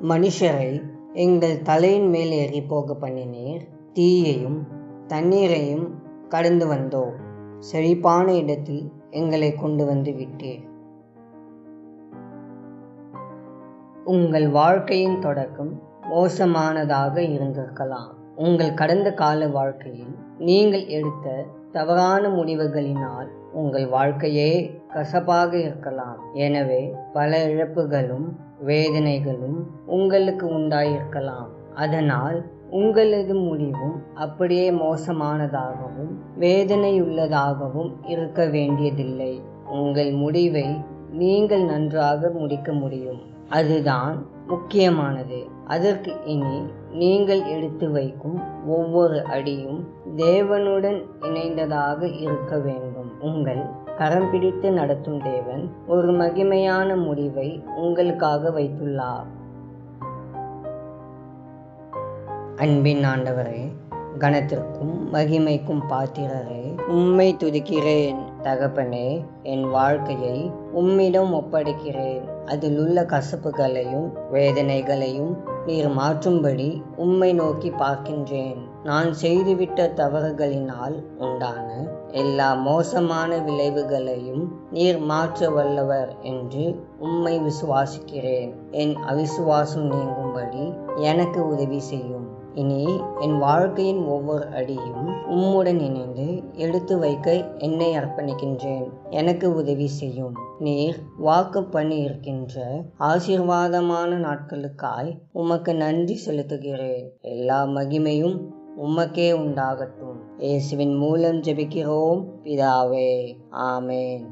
மனுஷரை எங்கள் தலையின் மேல் ஏறி போக பண்ணினீர். தீயையும் தண்ணீரையும் கடந்து வந்தோம். செழிப்பான இடத்தில் எங்களை கொண்டு வந்து விட்டீர். உங்கள் வாழ்க்கையின் தொடக்கம் மோசமானதாக இருந்திருக்கலாம். உங்கள் கடந்த கால வாழ்க்கையில் நீங்கள் எடுத்த தவறான முடிவுகளினால் உங்கள் வாழ்க்கையே கசப்பாக இருக்கலாம். எனவே பல இழப்புகளும் வேதனைகளும் உங்களுக்கு உண்டாயிருக்கலாம். அதனால் உங்களது முடிவும் அப்படியே மோசமானதாகவும் வேதனையுள்ளதாகவும் இருக்க வேண்டியதில்லை. உங்கள் முடிவை நீங்கள் நன்றாக முடிக்க முடியும். அதுதான் முக்கியமானது. அதற்கு இனி நீங்கள் எடுத்து வைக்கும் ஒவ்வொரு அடியும் தேவனுடன் இணைந்ததாக இருக்க வேண்டும். உங்கள் கரம் பிடித்து நடத்தும் தேவன் ஒரு மகிமையான முடிவை உங்களுக்காக வைத்துள்ளார். அன்பின் ஆண்டவரே, கனத்திற்கும் மகிமைக்கும் பாத்திரரே, உம்மை துதிக்கிறேன். தகப்பனே, என் வாழ்க்கையை உம்மிடம் ஒப்படைக்கிறேன். அதில் உள்ள கசப்புகளையும் வேதனைகளையும் நீர் மாற்றும்படி உம்மை நோக்கி பார்க்கின்றேன். நான் செய்துவிட்ட தவறுகளினால் உண்டான எல்லா மோசமான விளைவுகளையும் நீர் மாற்ற வல்லவர் என்று உம்மை விசுவாசிக்கிறேன். என் அவிசுவாசம் நீங்கும்படி எனக்கு உதவி செய்யும். இனி என் வாழ்க்கையின் ஒவ்வொரு அடியும் உம்முடன் இணைந்து எடுத்து வைக்க என்னை அர்ப்பணிக்கின்றேன். எனக்கு உதவி செய்யும். நீர் வாக்கு பண்ணி இருக்கின்ற ஆசீர்வாதமான நாட்களுக்காய் உமக்கு நன்றி செலுத்துகிறேன். எல்லா மகிமையும் உமக்கே உண்டாகட்டும். இயேசுவின் மூலம் ஜெபிக்கிறோம் பிதாவே. ஆமேன்.